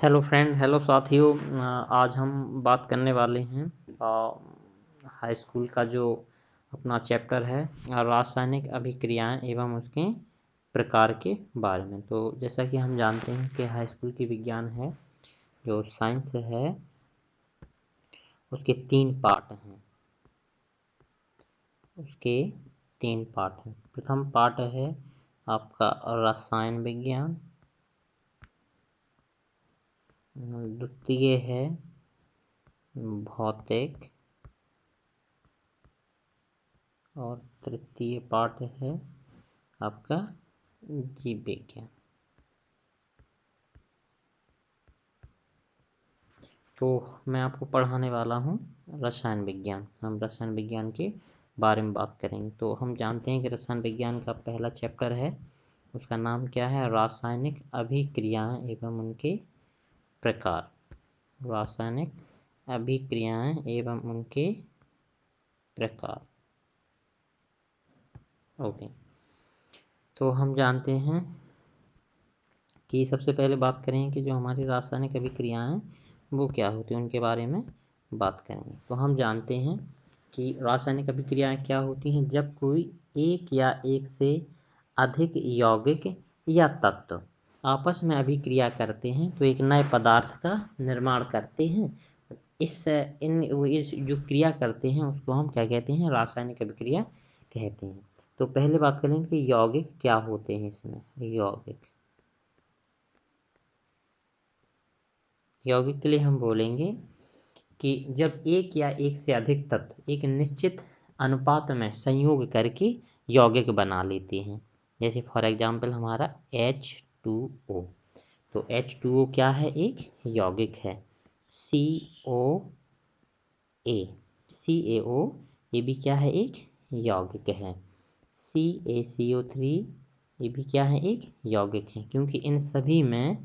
Hello friend, hello साथियों। आज हम बात करने वाले हैं हाई स्कूल का जो अपना चैप्टर है रासायनिक अभिक्रियाएं एवं उसके प्रकार के बारे में। तो जैसा कि हम जानते हैं कि हाई स्कूल की विज्ञान है जो साइंस है उसके तीन पार्ट हैं। प्रथम पार्ट है आपका रसायन विज्ञान, द्वितीय है भौतिक और तृतीय पार्ट है आपका जीव विज्ञान। तो मैं आपको पढ़ाने वाला हूँ रसायन विज्ञान। हम रसायन विज्ञान के बारे में बात करेंगे। तो हम जानते हैं कि रसायन विज्ञान का पहला चैप्टर है, उसका नाम क्या है? रासायनिक अभिक्रियाएं एवं उनके प्रकार। रासायनिक अभिक्रियाएं एवं उनके प्रकार। ओके, तो हम जानते हैं कि सबसे पहले बात करें कि जो हमारी रासायनिक अभिक्रियाएं हैं वो क्या होती है, उनके बारे में बात करेंगे। तो हम जानते हैं कि रासायनिक अभिक्रियाएं क्या होती हैं। जब कोई एक या एक से अधिक यौगिक या तत्व आपस में अभिक्रिया करते हैं तो एक नए पदार्थ का निर्माण करते हैं। इस जो क्रिया करते हैं उसको हम क्या कहते हैं? रासायनिक अभिक्रिया कहते हैं। तो पहले बात करेंगे कि यौगिक क्या होते हैं। इसमें यौगिक के लिए हम बोलेंगे कि जब एक या एक से अधिक तत्व एक निश्चित अनुपात में संयोग करके यौगिक बना लेते हैं। जैसे फॉर एग्जांपल हमारा H2O। तो H2O क्या है? एक यौगिक है। CaO ये भी क्या है? एक यौगिक है। CaCO3 ये भी क्या है? एक यौगिक है। क्योंकि इन सभी में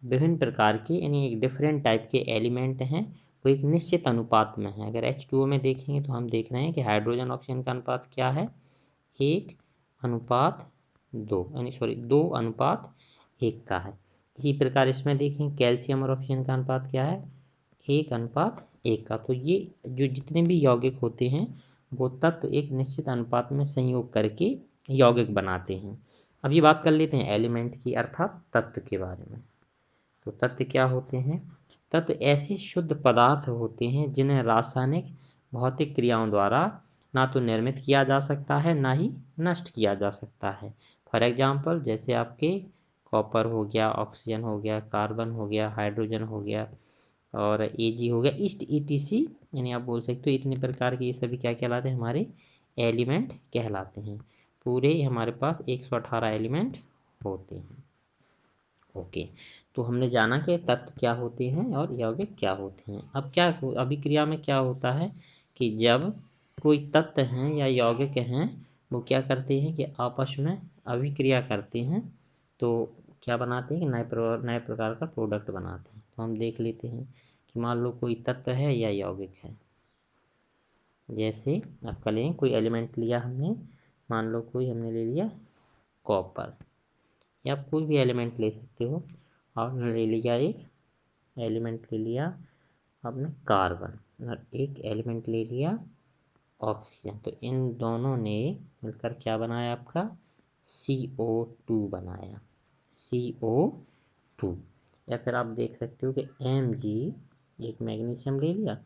विभिन्न प्रकार के यानी एक डिफरेंट टाइप के एलिमेंट हैं, वो एक निश्चित अनुपात में है। अगर H2O में देखेंगे तो हम देख रहे हैं कि हाइड्रोजन ऑक्सीजन का अनुपात क्या है? 1:2 यानी 2:1 का है। इसी प्रकार इसमें देखें कैल्शियम और ऑक्सीजन का अनुपात क्या है? 1:1 का। तो ये जो जितने भी यौगिक होते हैं वो तत्व एक निश्चित अनुपात में संयोग करके यौगिक बनाते हैं। अब ये बात कर लेते हैं एलिमेंट की अर्थात तत्व के बारे में। तो तत्व क्या होते हैं? तत्व ऐसे शुद्ध पदार्थ होते हैं जिन्हें रासायनिक भौतिक क्रियाओं द्वारा ना तो निर्मित किया जा सकता है ना ही नष्ट किया जा सकता है। फॉर एग्जाम्पल जैसे आपके कॉपर हो गया, ऑक्सीजन हो गया, कार्बन हो गया, हाइड्रोजन हो गया और Ag हो गया, ईस्ट ETC यानी आप बोल सकते हो इतने प्रकार के ये सभी क्या कहलाते हैं? हमारे एलिमेंट कहलाते हैं। पूरे हमारे पास 118 एलिमेंट होते हैं। ओके, तो हमने जाना कि तत्व क्या होते हैं और यौगिक क्या होते हैं। अब क्या अभिक्रिया में क्या होता है कि जब कोई तत्व हैं या यौगिक हैं वो क्या करते हैं कि आपस में अभिक्रिया करते हैं तो क्या बनाते हैं कि नए प्रकार का प्रोडक्ट बनाते हैं। तो हम देख लेते हैं कि मान लो कोई तत्व है या यौगिक है। जैसे आपका लें कोई एलिमेंट लिया हमने, मान लो कोई हमने ले लिया कॉपर, या आप कोई भी एलिमेंट ले सकते हो। आपने ले लिया एक एलिमेंट ले लिया आपने कार्बन और एक एलिमेंट ले लिया ऑक्सीजन। तो इन दोनों ने मिलकर क्या बनाया? आपका CO2 बनाया। CO2 या फिर आप देख सकते हो कि Mg एक मैग्नीशियम ले लिया,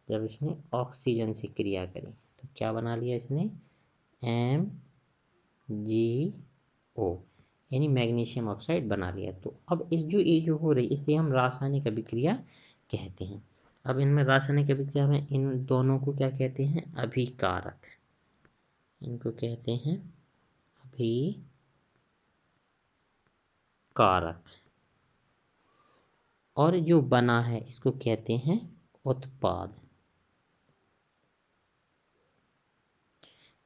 जब इसने ऑक्सीजन से क्रिया करी तो क्या बना लिया इसने? MgO यानी मैग्नीशियम ऑक्साइड बना लिया। तो अब ये जो हो रही इसे हम रासायनिक अभिक्रिया कहते हैं। अब इनमें रासायनिक अभिक्रिया में इन दोनों को क्या कहते हैं? अभिकारक। इनको कहते हैं अभिकारक। और जो बना है इसको कहते हैं उत्पाद।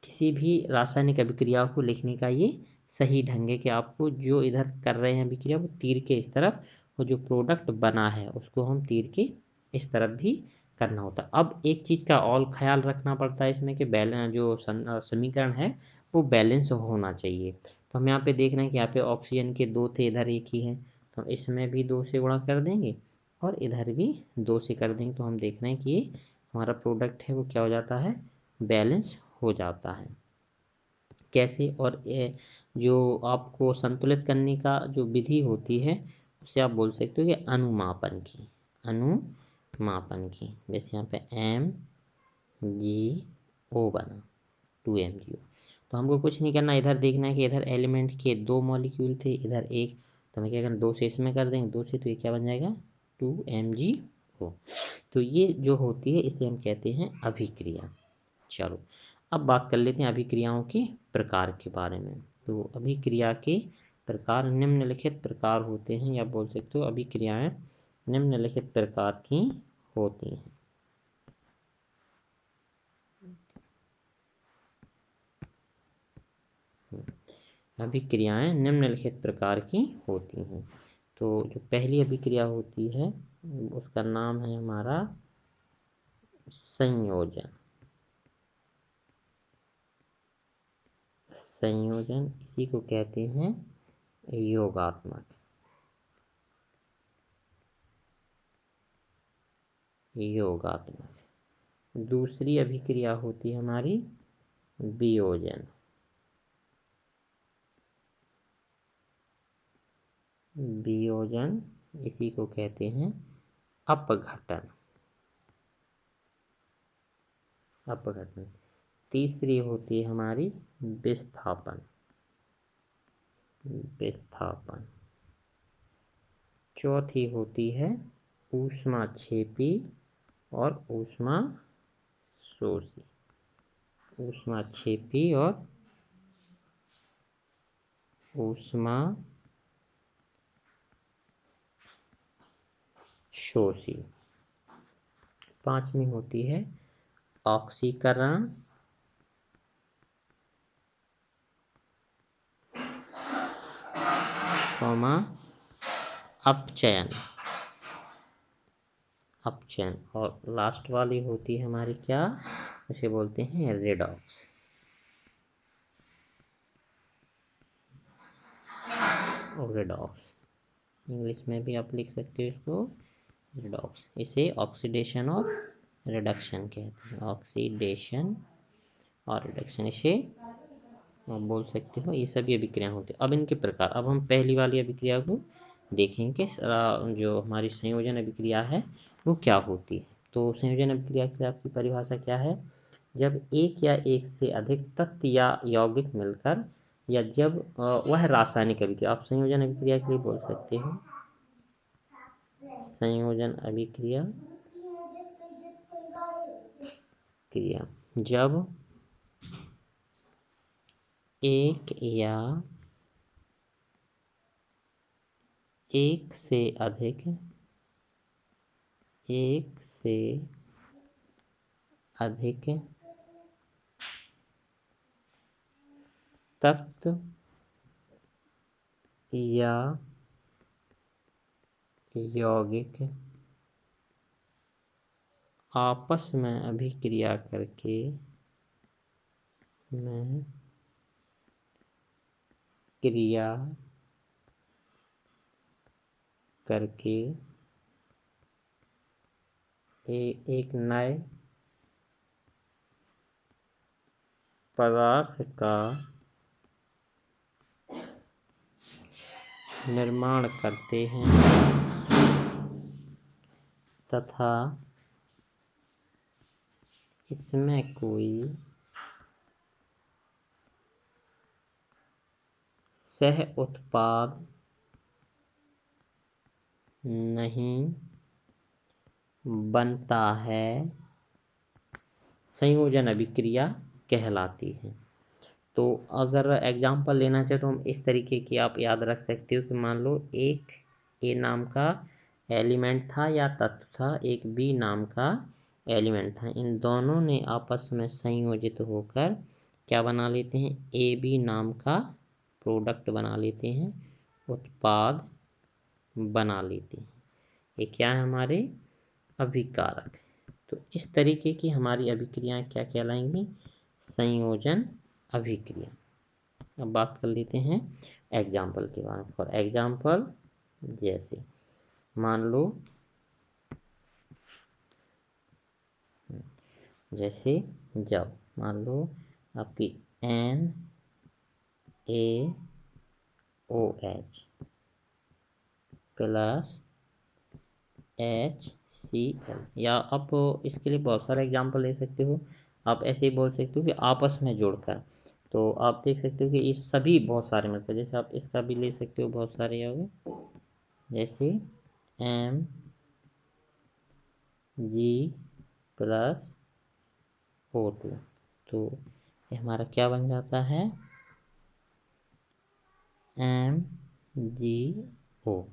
किसी भी रासायनिक अभिक्रिया को लिखने का ये सही ढंग है कि आपको जो इधर कर रहे हैं अभिक्रिया वो तीर के इस तरफ, और जो प्रोडक्ट बना है उसको हम तीर के इस तरफ भी करना होता है। अब एक चीज़ का और ख्याल रखना पड़ता है इसमें कि जो समीकरण है वो बैलेंस होना चाहिए। तो हम यहाँ पे देख रहे हैं कि यहाँ पे ऑक्सीजन के 2 थे, इधर एक ही है। तो तो इसमें भी 2 से गुणा कर देंगे और इधर भी 2 से कर देंगे, तो हम देख रहे हैं कि ये हमारा प्रोडक्ट है वो क्या हो जाता है, बैलेंस हो जाता है। कैसे? और जो आपको संतुलित करने का जो विधि होती है उसे आप बोल सकते हो कि अनुमापन की, अनुमापन की। जैसे यहाँ पे MgO बना 2MgO, तो हमको कुछ नहीं करना, इधर देखना है कि इधर एलिमेंट के 2 मॉलिक्यूल थे, इधर एक, तो हमें क्या करना, 2 से इसमें कर देंगे, 2 से, तो ये क्या बन जाएगा 2MgO। तो ये जो होती है इसे हम कहते हैं अभिक्रिया। चलो अब बात कर लेते हैं अभिक्रियाओं के प्रकार के बारे में। तो अभिक्रिया के प्रकार निम्नलिखित प्रकार होते हैं, या बोल सकते हो अभिक्रियाएं निम्नलिखित प्रकार की होती हैं। अभिक्रियाएं निम्नलिखित प्रकार की होती हैं। तो जो पहली अभिक्रिया होती है उसका नाम है हमारा संयोजन। संयोजन इसी को कहते हैं योगात्मक। योगात्मक। दूसरी अभिक्रिया होती है हमारी वियोजन। वियोजन इसी को कहते हैं अपघटन। अपघटन। तीसरी होती है हमारी विस्थापन। विस्थापन। चौथी होती है ऊष्माक्षेपी और ऊष्मा शोषी। ऊष्माक्षेपी और ऊष्मा शोषी। पांचवी होती है ऑक्सीकरण कॉमा अपचयन। अपचयन। और लास्ट वाली होती है हमारी क्या, उसे बोलते हैं रेडॉक्स। रेडॉक्स इंग्लिश में भी आप लिख सकते हो इसको रेडॉक्स। इसे ऑक्सीडेशन और रिडक्शन कहते हैं। ऑक्सीडेशन और रिडक्शन इसे आप बोल सकते हो। ये सभी अभिक्रिया होती है। अब इनके प्रकार, अब हम पहली वाली अभिक्रिया को देखेंगे जो हमारी संयोजन अभिक्रिया है वो क्या होती है। तो संयोजन अभिक्रिया की आपकी परिभाषा क्या है, जब एक या एक से अधिक तत्व या यौगिक मिलकर, या जब वह रासायनिक अभिक्रिया, आप संयोजन अभिक्रिया के लिए बोल सकते हो संयोजन अभिक्रिया क्रिया, जब एक या एक से अधिक तत्व या यौगिक आपस में अभिक्रिया करके एक नए पदार्थ का निर्माण करते हैं तथा इसमें कोई सह उत्पाद नहीं बनता है, संयोजन अभिक्रिया कहलाती है। तो अगर एग्जाम्पल लेना चाहे तो हम इस तरीके की आप याद रख सकते हो कि मान लो एक ए नाम का एलिमेंट था या तत्व था, एक बी नाम का एलिमेंट था। इन दोनों ने आपस में संयोजित होकर क्या बना लेते हैं, ए बी नाम का प्रोडक्ट बना लेते हैं, उत्पाद बना लेते हैं। ये क्या है, हमारे अभिकारक। तो इस तरीके की हमारी अभिक्रियाएं क्या कहलाएंगी, संयोजन अभिक्रिया। अब बात कर लेते हैं एग्जाम्पल के बारे में। फॉर एग्जाम्पल जैसे मान लो, जैसे जब मान लो आपकी NaOH प्लस HCl, या आप इसके लिए बहुत सारे एग्जाम्पल ले सकते हो। आप ऐसे ही बोल सकते हो कि आपस में जोड़कर, तो आप देख सकते हो कि ये सभी बहुत सारे मतलब, जैसे आप इसका भी ले सकते हो, बहुत सारे हो गए, जैसे Mg प्लस O2, तो ये हमारा क्या बन जाता है, MgO।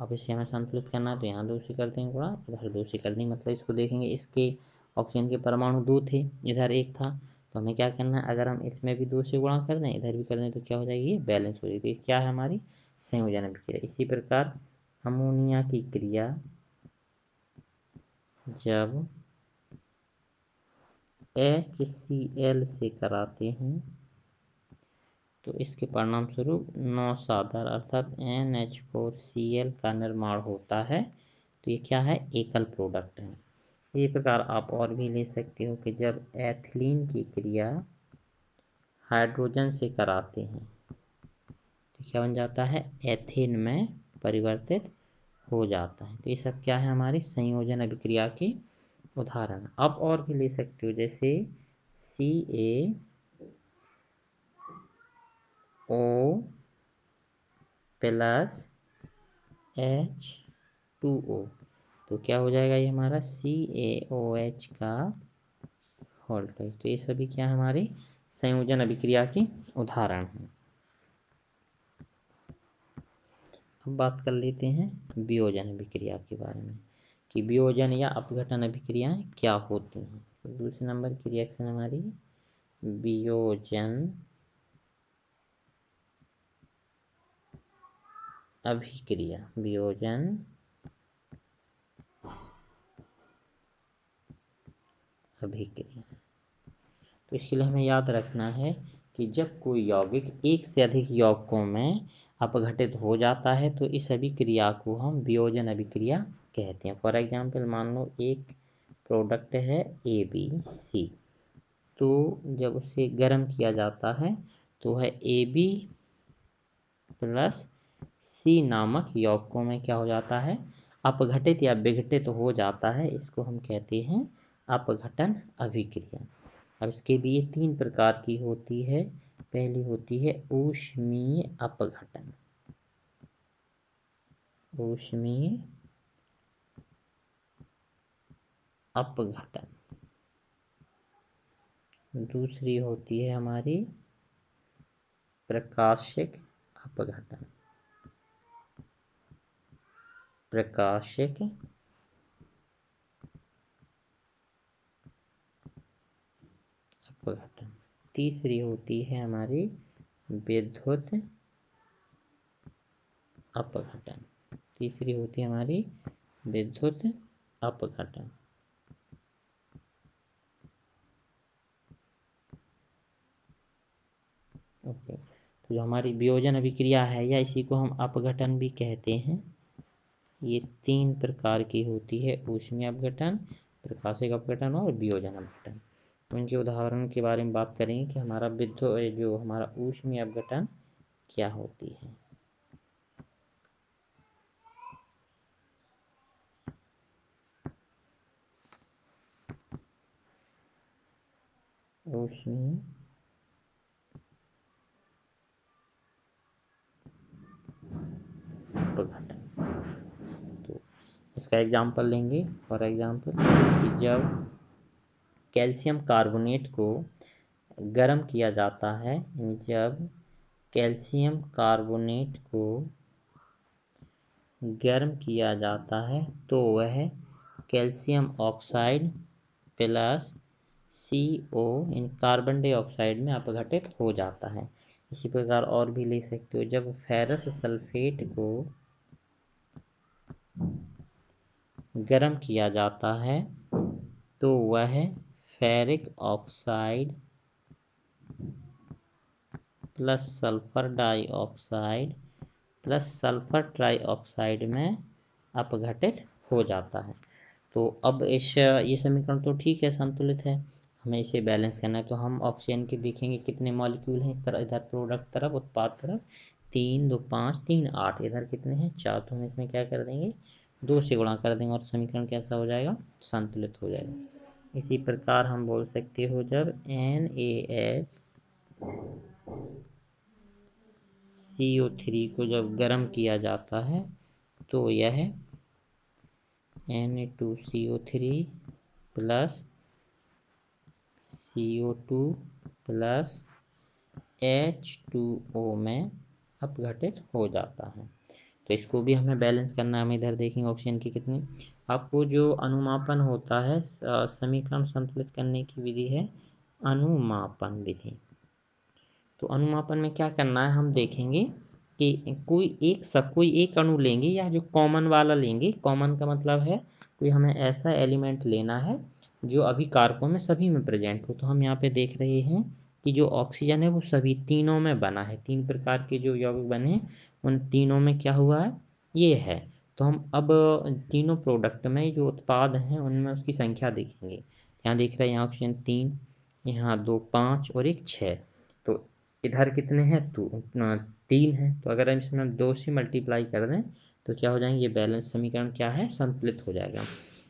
अब इसे हमें संतुलित करना है, तो यहाँ 2 से कर देंगे गुणा, इधर 2 से कर देंगे, मतलब इसको देखेंगे, इसके ऑक्सीजन के परमाणु 2 थे, इधर 1 था, तो हमें क्या करना है, अगर हम इसमें भी 2 से गुणा कर दें, इधर भी कर दें, तो क्या हो जाएगी, ये बैलेंस हो जाएगी। ये क्या है, हमारी संयोजन अभिक्रिया। इसी प्रकार अमोनिया की क्रिया जब HCl से कराते हैं, तो इसके परिणाम स्वरूप 9 साधार अर्थात NH4Cl का निर्माण होता है। तो ये क्या है, एकल प्रोडक्ट है। इसी प्रकार आप और भी ले सकते हो कि जब एथिलीन की क्रिया हाइड्रोजन से कराते हैं, तो क्या बन जाता है, एथेन में परिवर्तित हो जाता है। तो ये सब क्या है, हमारी संयोजन अभिक्रिया के उदाहरण। आप और भी ले सकते हो, जैसे CaO प्लस H2O, तो क्या हो जाएगा, ये हमारा CaOH का होल्टेज। तो ये सभी क्या हमारी संयोजन अभिक्रिया के उदाहरण हैं। अब बात कर लेते हैं वियोजन अभिक्रिया के बारे में, कि वियोजन या अपघटन अभिक्रियाएं क्या होती हैं। तो दूसरे नंबर की रिएक्शन हमारी वियोजन अभिक्रिया, वियोजन अभिक्रिया। तो इसके लिए हमें याद रखना है कि जब कोई यौगिक एक से अधिक यौगिकों में अपघटित हो जाता है, तो इस अभिक्रिया को हम वियोजन अभिक्रिया कहते हैं। फॉर एग्जाम्पल मान लो एक प्रोडक्ट है ABC, तो जब उसे गर्म किया जाता है, तो वह AB प्लस C नामक यौगिकों में क्या हो जाता है, अपघटित या विघटित हो जाता है। इसको हम कहते हैं अपघटन अभिक्रिया। अब इसके भी ये 3 प्रकार की होती है। पहली होती है ऊष्मीय अपघटन, ऊष्मीय अपघटन। दूसरी होती है हमारी प्रकाशिक अपघटन, प्रकाशिक अपघटन। तीसरी होती है हमारी विद्युत अपघटन, तीसरी होती है हमारी विद्युत अपघटन। ओके, तो जो हमारी वियोजन अभिक्रिया है, या इसी को हम अपघटन भी कहते हैं, ये 3 प्रकार की होती है, ऊष्मीय अपघटन, प्रकाशिक अपघटन और वियोजन अपघटन। तो इनके उदाहरण के बारे में बात करेंगे कि हमारा विद्युत जो हमारा ऊष्मीय अपघटन क्या होती है। ऊष्मीय अपघटन, तो इसका एग्जाम्पल लेंगे। फॉर एग्जाम्पल कि जब कैल्शियम कार्बोनेट को गर्म किया जाता है, जब कैल्शियम कार्बोनेट को गर्म किया जाता है, तो वह कैल्शियम ऑक्साइड प्लस CO इन कार्बन डाइऑक्साइड में अपघटित हो जाता है। इसी प्रकार और भी ले सकते हो, जब फेरस सल्फेट को गर्म किया जाता है, तो वह ferric oxide plus sulphur dioxide plus sulphur trioxide में अपघटित हो जाता है। तो अब ये समीकरण तो ठीक है, संतुलित है, हमें इसे बैलेंस करना है। तो हम ऑक्सीजन के देखेंगे कितने मॉलिक्यूल हैं इस तरह, इधर प्रोडक्ट तरफ, उत्पाद तरफ 3 2 5 3 8, इधर कितने हैं 4, तो हम इसमें क्या कर देंगे 2 से गुणा कर देंगे और समीकरण कैसा हो जाएगा, संतुलित हो जाएगा। इसी प्रकार हम बोल सकते हो जब NaHCO3 को जब गर्म किया जाता है तो यह Na2CO3 plus CO2 plus H2O में अपघटित हो जाता है। तो इसको भी हमें बैलेंस करना है। हम इधर देखेंगे ऑक्सीजन की कितनी, आपको जो अनुमापन होता है समीकरण संतुलित करने की विधि है अनुमापन विधि। तो अनुमापन में क्या करना है, हम देखेंगे कि कोई एक अणु लेंगे या जो कॉमन वाला लेंगे, कॉमन का मतलब है कोई हमें ऐसा एलिमेंट लेना है जो अभी कारकों में सभी में प्रेजेंट हो। तो हम यहाँ पे देख रहे हैं कि जो ऑक्सीजन है वो सभी तीनों में बना है, 3 प्रकार के जो यौगिक बने हैं उन तीनों में क्या हुआ है, ये है। तो हम अब तीनों प्रोडक्ट में जो उत्पाद हैं उनमें उसकी संख्या देखेंगे। यहाँ देख रहे हैं यहाँ ऑक्सीजन 3, यहाँ 2 5 और एक 6। तो इधर कितने हैं, तो 3 है। तो अगर हम इसमें 2 से मल्टीप्लाई कर दें तो क्या हो जाएंगे, ये बैलेंस समीकरण क्या है, संतुलित हो जाएगा।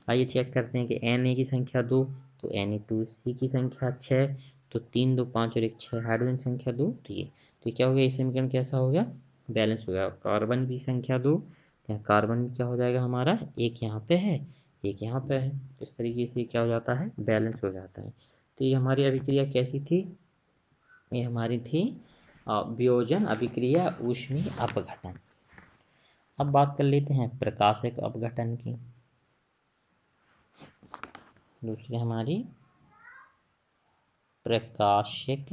आइए चेक करते हैं कि Na की संख्या 2, तो Na2C की संख्या 6, तो 3 2 5 और एक 6, हाइड्रोजन संख्या 2, तो क्या हो गया, ये समीकरण कैसा हो गया, बैलेंस हो गया। कार्बन की संख्या 2, यहाँ कार्बन क्या हो जाएगा हमारा, एक यहाँ पे है एक यहाँ पे है, इस तरीके से क्या हो जाता है, बैलेंस हो जाता है। तो ये हमारी अभिक्रिया कैसी थी, ये हमारी थी वियोजन अभिक्रिया ऊष्मीय अपघटन। अब बात कर लेते हैं प्रकाशिक अपघटन की। दूसरी हमारी प्रकाशिक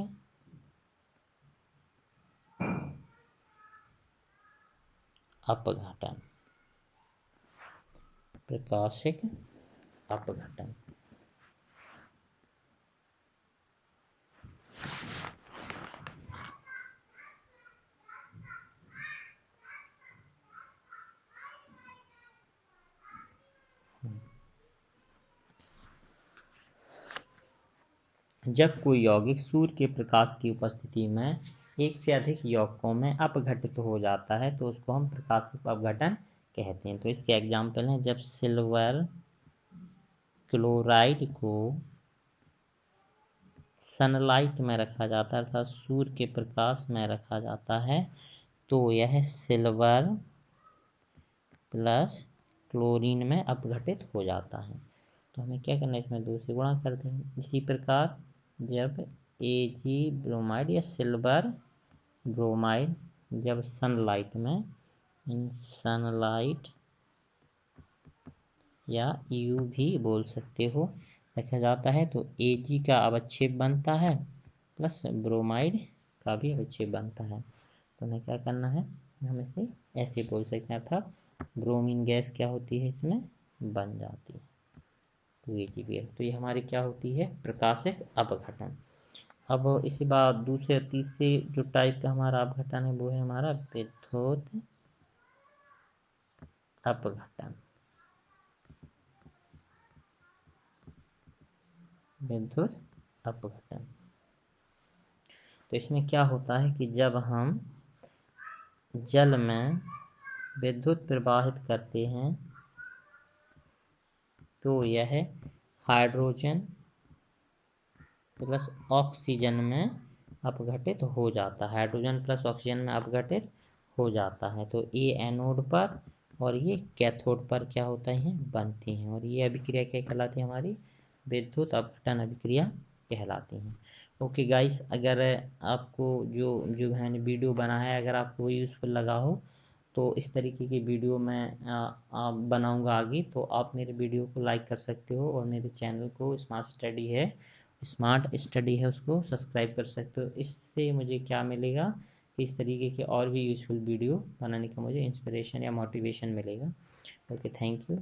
अपघटन, प्रकाशिक अपघटन। जब कोई यौगिक सूर्य के प्रकाश की उपस्थिति में एक से अधिक यौगिकों में अपघटित हो जाता है तो उसको हम प्रकाशिक अपघटन कहते हैं। तो इसके एग्जाम्पल हैं, जब सिल्वर क्लोराइड को सनलाइट में रखा जाता है अर्थात सूर्य के प्रकाश में रखा जाता है तो यह सिल्वर प्लस क्लोरीन में अपघटित हो जाता है। तो हमें क्या करना है, इसमें 2 से गुणा कर देंगे। इसी प्रकार जब Ag ब्रोमाइड या सिल्वर ब्रोमाइड जब सनलाइट में, इन सनलाइट या यू भी बोल सकते हो, रखा जाता है तो Ag का अवच्छेद बनता है प्लस ब्रोमाइड का भी अवच्छेद बनता है। तो हमें क्या करना है, हम इसे ऐसे बोल सकते हैं, अर्थात ब्रोमीन गैस क्या होती है इसमें बन जाती है, तो Ag। तो ये हमारी क्या होती है, प्रकाशिक अपघटन। अब इसी बाद दूसरे तीसरे जो टाइप का हमारा अपघटन है वो है हमारा विद्युत अपघटन। विद्युत अपघटन, तो इसमें क्या होता है कि जब हम जल में विद्युत प्रवाहित करते हैं तो यह हाइड्रोजन प्लस ऑक्सीजन में अपघटित हो जाता है, हाइड्रोजन प्लस ऑक्सीजन में अपघटित हो जाता है। तो ये एनोड पर और ये कैथोड पर क्या होता है, बनती हैं, और ये अभिक्रिया क्या कहलाती है, हमारी विद्युत अपघटन अभिक्रिया कहलाती हैं। ओके गाइस, अगर आपको जो जो मैंने वीडियो बना है अगर आपको यूज़फुल लगा हो तो इस तरीके की वीडियो मैं बनाऊंगा आगे, तो आप मेरे वीडियो को लाइक कर सकते हो और मेरे चैनल को स्मार्ट स्टडी है उसको सब्सक्राइब कर सकते हो। इससे मुझे क्या मिलेगा, इस तरीके के और भी यूज़फुल वीडियो बनाने का मुझे इंस्पिरेशन या मोटिवेशन मिलेगा। Okay, thank you.